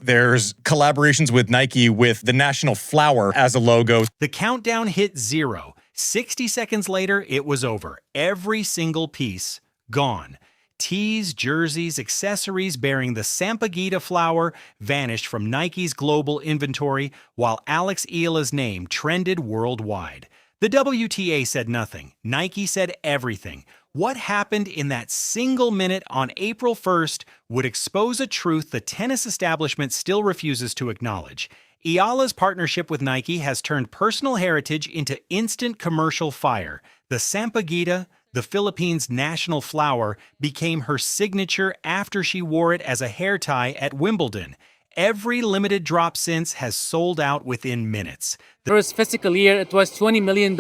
There's collaborations with Nike with the national flower as a logo. The countdown hit 0. 60 seconds later, it was over. Every single piece gone. Tees, jerseys, accessories bearing the Sampaguita flower vanished from Nike's global inventory, while Alex Eala's name trended worldwide. The WTA said nothing. Nike said everything. What happened in that single minute on April 1st would expose a truth the tennis establishment still refuses to acknowledge. Eala's partnership with Nike has turned personal heritage into instant commercial fire. The Sampaguita, the Philippines' national flower, became her signature after she wore it as a hair tie at Wimbledon. Every limited drop since has sold out within minutes. The first fiscal year, it was $20 million.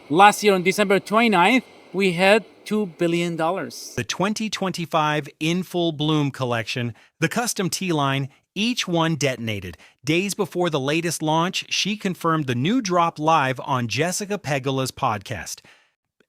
Last year on December 29th, we had $2 billion. The 2025 In Full Bloom collection, the custom tee line, each one detonated. Days before the latest launch, she confirmed the new drop live on Jessica Pegula's podcast.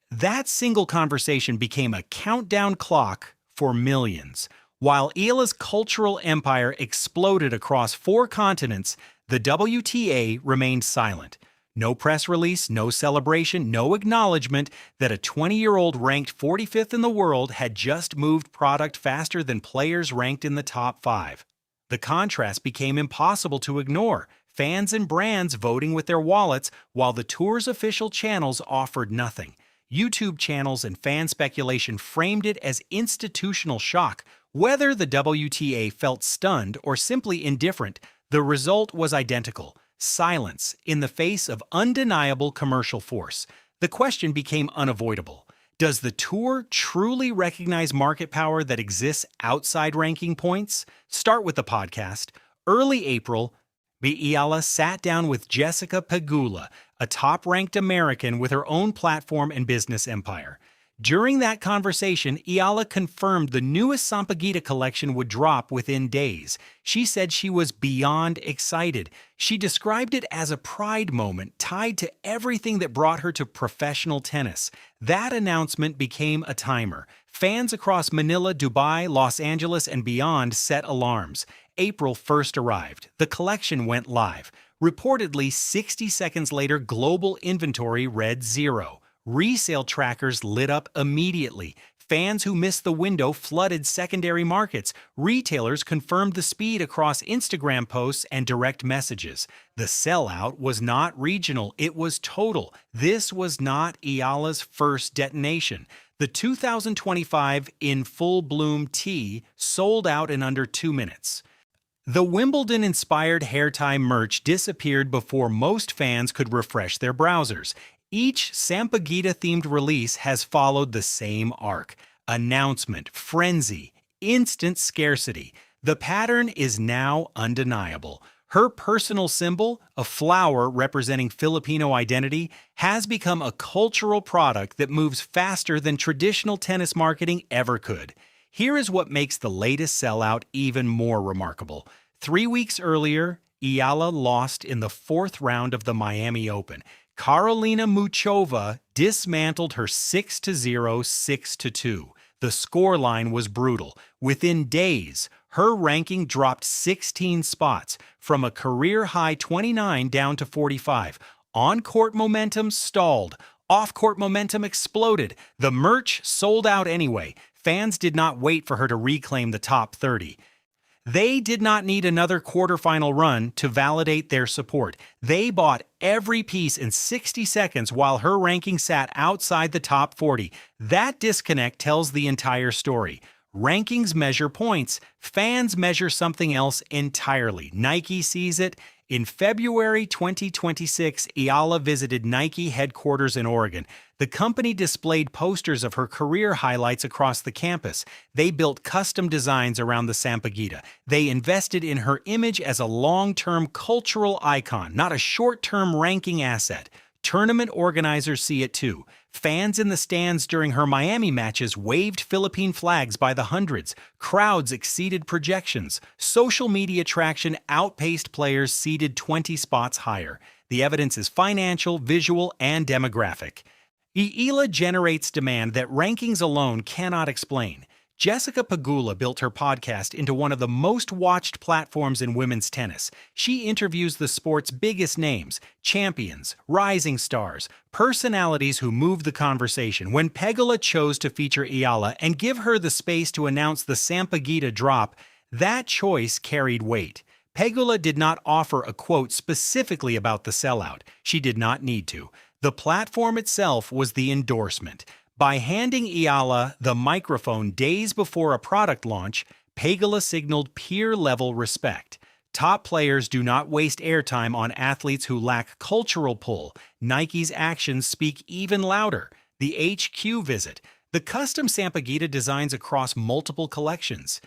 That single conversation became a countdown clock for millions. While Eala's cultural empire exploded across 4 continents, the WTA remained silent. No press release, no celebration, no acknowledgement that a 20-year-old ranked 45th in the world had just moved product faster than players ranked in the top 5. The contrast became impossible to ignore, fans and brands voting with their wallets while the tour's official channels offered nothing. YouTube channels and fan speculation framed it as institutional shock. Whether the WTA felt stunned or simply indifferent, the result was identical: silence in the face of undeniable commercial force. The question became unavoidable. Does the tour truly recognize market power that exists outside ranking points? Start with the podcast. Early April, Eala sat down with Jessica Pegula, a top-ranked American with her own platform and business empire. During that conversation, Eala confirmed the newest Sampaguita collection would drop within days. She said she was beyond excited. She described it as a pride moment tied to everything that brought her to professional tennis. That announcement became a timer. Fans across Manila, Dubai, Los Angeles, and beyond set alarms. April 1st arrived. The collection went live. Reportedly, 60 seconds later, global inventory read 0. Resale trackers lit up immediately. Fans who missed the window flooded secondary markets. Retailers confirmed the speed across Instagram posts and direct messages. The sellout was not regional, it was total. This was not Eala's first detonation. The 2025 In Full Bloom tee sold out in under 2 minutes. The Wimbledon-inspired hair tie merch disappeared before most fans could refresh their browsers. Each Sampaguita-themed release has followed the same arc: announcement, frenzy, instant scarcity. The pattern is now undeniable. Her personal symbol, a flower representing Filipino identity, has become a cultural product that moves faster than traditional tennis marketing ever could. Here is what makes the latest sellout even more remarkable. 3 weeks earlier, Eala lost in the 4th round of the Miami Open. Karolina Muchova dismantled her 6-0, 6-2. The scoreline was brutal. Within days, her ranking dropped 16 spots, from a career-high 29 down to 45. On-court momentum stalled. Off-court momentum exploded. The merch sold out anyway. Fans did not wait for her to reclaim the top 30. They did not need another quarterfinal run to validate their support. They bought every piece in 60 seconds while her ranking sat outside the top 40. That disconnect tells the entire story. Rankings measure points. Fans measure something else entirely. Nike sees it. In February 2026, Eala visited Nike headquarters in Oregon. The company displayed posters of her career highlights across the campus. They built custom designs around the Sampaguita. They invested in her image as a long-term cultural icon, not a short-term ranking asset. Tournament organizers see it too. Fans in the stands during her Miami matches waved Philippine flags by the hundreds. Crowds exceeded projections. Social media traction outpaced players seated 20 spots higher. The evidence is financial, visual, and demographic. Eala generates demand that rankings alone cannot explain. Jessica Pegula built her podcast into one of the most watched platforms in women's tennis. She interviews the sport's biggest names, champions, rising stars, personalities who move the conversation. When Pegula chose to feature Eala and give her the space to announce the Sampaguita drop, that choice carried weight. Pegula did not offer a quote specifically about the sellout. She did not need to. The platform itself was the endorsement. By handing Eala the microphone days before a product launch, Pegula signaled peer-level respect. Top players do not waste airtime on athletes who lack cultural pull. Nike's actions speak even louder. The HQ visit, the custom Sampaguita designs across multiple collections,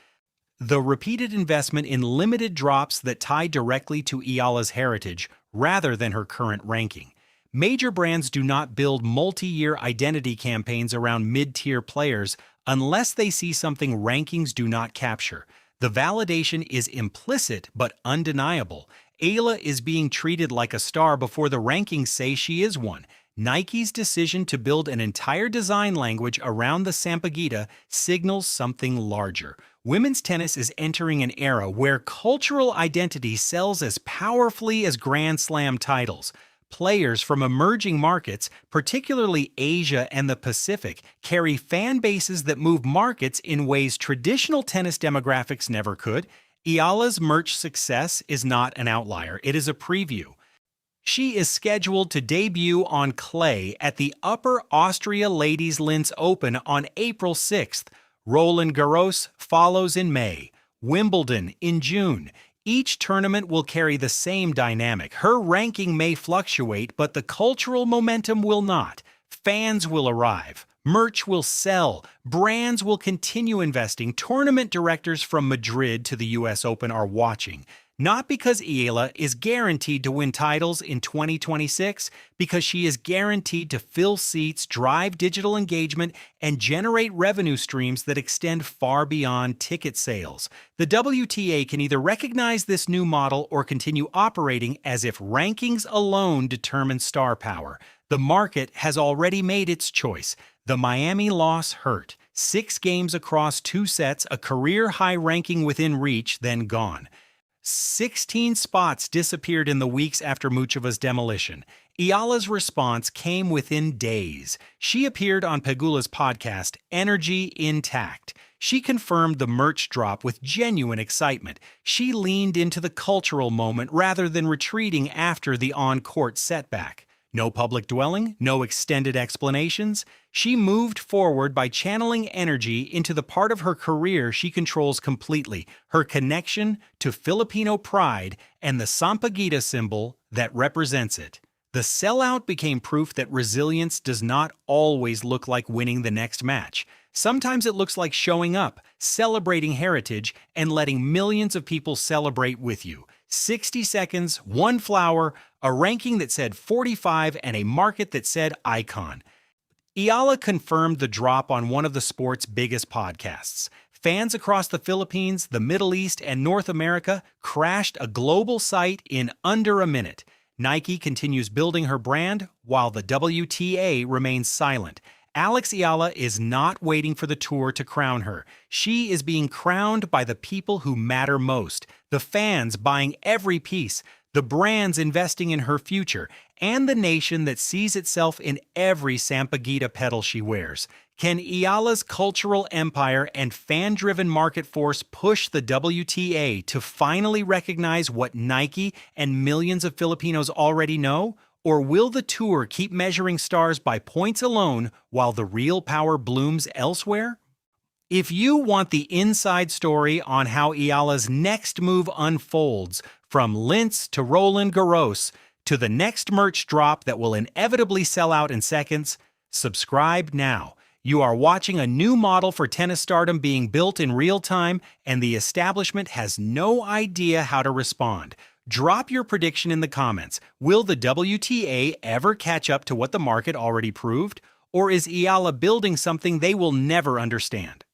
the repeated investment in limited drops that tie directly to Eala's heritage rather than her current ranking. Major brands do not build multi-year identity campaigns around mid-tier players unless they see something rankings do not capture. The validation is implicit but undeniable. Eala is being treated like a star before the rankings say she is one. Nike's decision to build an entire design language around the Sampaguita signals something larger. Women's tennis is entering an era where cultural identity sells as powerfully as Grand Slam titles. Players from emerging markets, particularly Asia and the Pacific, carry fan bases that move markets in ways traditional tennis demographics never could. Eala's merch success is not an outlier, it is a preview. She is scheduled to debut on clay at the Upper Austria Ladies Linz Open on April 6th. Roland Garros follows in May. Wimbledon in June. Each tournament will carry the same dynamic. Her ranking may fluctuate, but the cultural momentum will not. Fans will arrive. Merch will sell. Brands will continue investing. Tournament directors from Madrid to the US Open are watching. Not because Eala is guaranteed to win titles in 2026, because she is guaranteed to fill seats, drive digital engagement, and generate revenue streams that extend far beyond ticket sales. The WTA can either recognize this new model or continue operating as if rankings alone determine star power. The market has already made its choice. The Miami loss hurt. 6 games across 2 sets, a career-high ranking within reach, then gone. 16 spots disappeared in the weeks after Muchova's demolition. Eala's response came within days. She appeared on Pegula's podcast, Energy Intact. She confirmed the merch drop with genuine excitement. She leaned into the cultural moment rather than retreating after the on-court setback. No public dwelling, no extended explanations. She moved forward by channeling energy into the part of her career she controls completely, her connection to Filipino pride and the Sampaguita symbol that represents it. The sellout became proof that resilience does not always look like winning the next match. Sometimes it looks like showing up, celebrating heritage, and letting millions of people celebrate with you. 60 seconds, 1 flower, a ranking that said 45, and a market that said icon. Eala confirmed the drop on one of the sport's biggest podcasts. Fans across the Philippines, the Middle East, and North America crashed a global site in under a minute. Nike continues building her brand while the WTA remains silent. Alex Eala is not waiting for the tour to crown her. She is being crowned by the people who matter most, the fans buying every piece, the brands investing in her future, and the nation that sees itself in every Sampaguita petal she wears. Can Eala's cultural empire and fan-driven market force push the WTA to finally recognize what Nike and millions of Filipinos already know? Or will the tour keep measuring stars by points alone while the real power blooms elsewhere? If you want the inside story on how Eala's next move unfolds, from Linz to Roland Garros to the next merch drop that will inevitably sell out in seconds, subscribe now. You are watching a new model for tennis stardom being built in real time, and the establishment has no idea how to respond. Drop your prediction in the comments. Will the WTA ever catch up to what the market already proved? Or is Eala building something they will never understand?